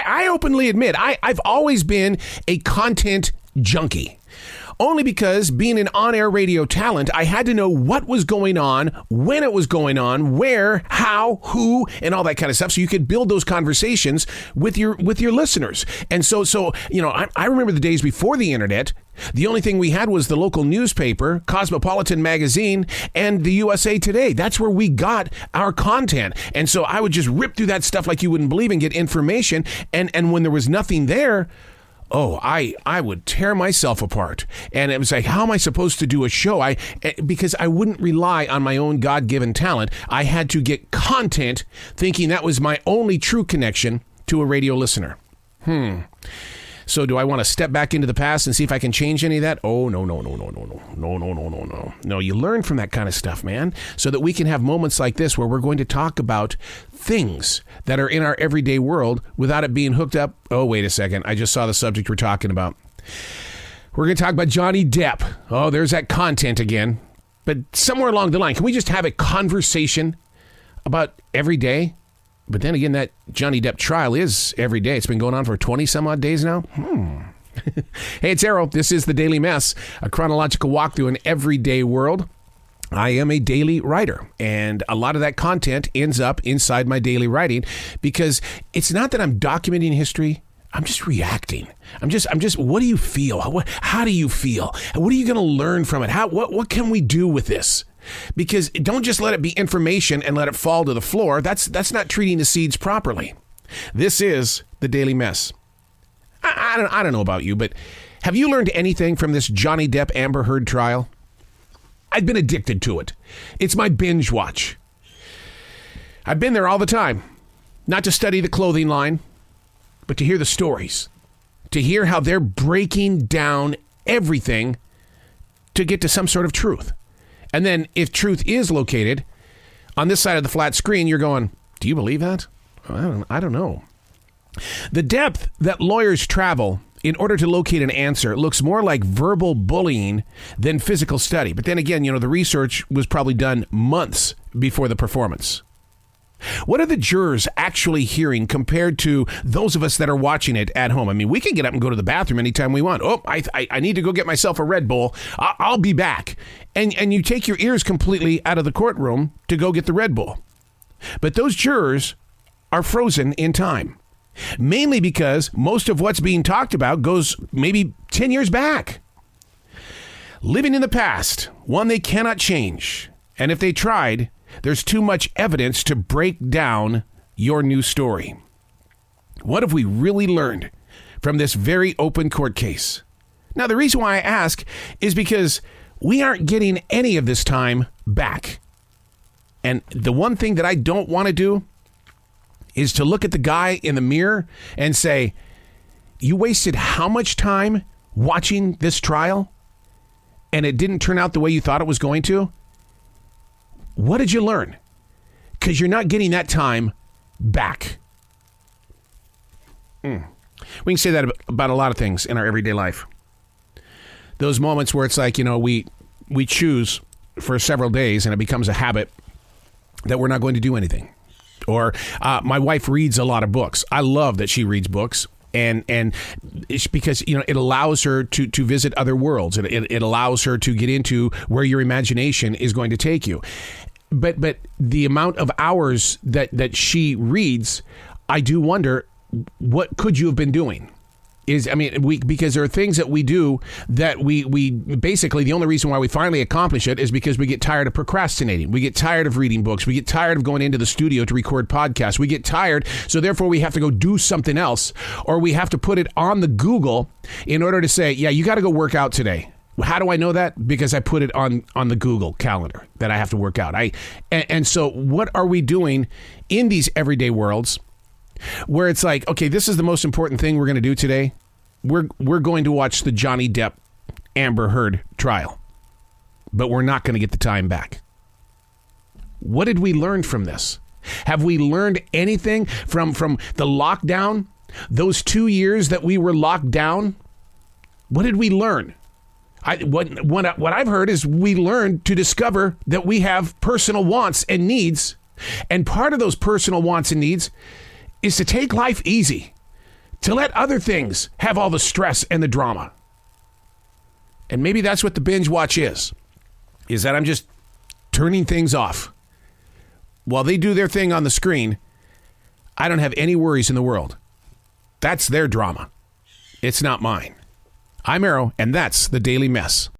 I openly admit, I've always been a content junkie. Only because being an on-air radio talent, I had to know what was going on, when it was going on, where, how, who, and all that kind of stuff, so you could build those conversations with your listeners. And so I remember the days before the internet. The only thing we had was the local newspaper, Cosmopolitan Magazine, and the USA Today. That's where we got our content. And so I would just rip through that stuff like you wouldn't believe and get information. And when there was nothing there, I would tear myself apart. And it was like, how am I supposed to do a show? Because I wouldn't rely on my own God-given talent. I had to get content, thinking that was my only true connection to a radio listener. So do I want to step back into the past and see if I can change any of that? Oh, no. No, you learn from that kind of stuff, man, so that we can have moments like this where we're going to talk about things that are in our everyday world without it being hooked up. Oh, wait a second. I just saw the subject we're talking about. We're going to talk about Johnny Depp. Oh, there's that content again. But somewhere along the line, can we just have a conversation about every day? But then again, that Johnny Depp trial is every day. It's been going on for 20 some odd days now. Hey, it's Arrow. This is The Daily Mess, a chronological walk through an everyday world. I am a daily writer, and a lot of that content ends up inside my daily writing, because it's not that I'm documenting history. I'm just reacting. I'm just, what do you feel? How do you feel? What are you going to learn from it? What can we do with this? Because don't just let it be information and let it fall to the floor. That's not treating the seeds properly. This is The Daily Mess. I don't know about you, but have you learned anything from this Johnny Depp Amber Heard trial? I've been addicted to it. It's my binge watch. I've been there all the time, not to study the clothing line, but to hear the stories, to hear how they're breaking down everything to get to some sort of truth. And then if truth is located on this side of the flat screen, you're going, do you believe that? I don't know. The depth that lawyers travel in order to locate an answer looks more like verbal bullying than physical study. But then again, the research was probably done months before the performance. What are the jurors actually hearing compared to those of us that are watching it at home? I mean, we can get up and go to the bathroom anytime we want. Oh, I need to go get myself a Red Bull. I'll be back. And you take your ears completely out of the courtroom to go get the Red Bull. But those jurors are frozen in time, mainly because most of what's being talked about goes maybe 10 years back. Living in the past, one they cannot change. And if they tried, there's too much evidence to break down your new story. What have we really learned from this very open court case? Now, the reason why I ask is because we aren't getting any of this time back. And the one thing that I don't want to do is to look at the guy in the mirror and say, you wasted how much time watching this trial and it didn't turn out the way you thought it was going to? What did you learn? Because you're not getting that time back. We can say that about a lot of things in our everyday life. Those moments where it's like, we choose for several days and it becomes a habit that we're not going to do anything. Or my wife reads a lot of books. I love that she reads books. And it's because, it allows her to visit other worlds. It allows her to get into where your imagination is going to take you. But the amount of hours that she reads, I do wonder, what could you have been doing? Because there are things that we do that we basically, the only reason why we finally accomplish it is because we get tired of procrastinating. We get tired of reading books. We get tired of going into the studio to record podcasts. We get tired, so therefore we have to go do something else, or we have to put it on the Google in order to say, yeah, you got to go work out today. How do I know that? Because I put it on the Google calendar that I have to work out. And so what are we doing in these everyday worlds where it's like, okay, this is the most important thing we're going to do today. We're going to watch the Johnny Depp Amber Heard trial, but we're not going to get the time back. What did we learn from this? Have we learned anything from the lockdown? Those 2 years that we were locked down? What did we learn? What I've heard is we learned to discover that we have personal wants and needs. And part of those personal wants and needs is to take life easy. to let other things have all the stress and the drama. And maybe that's what the binge watch is that I'm just turning things off. While they do their thing on the screen, I don't have any worries in the world. That's their drama. It's not mine. I'm Arrow, and that's the Daily Mess.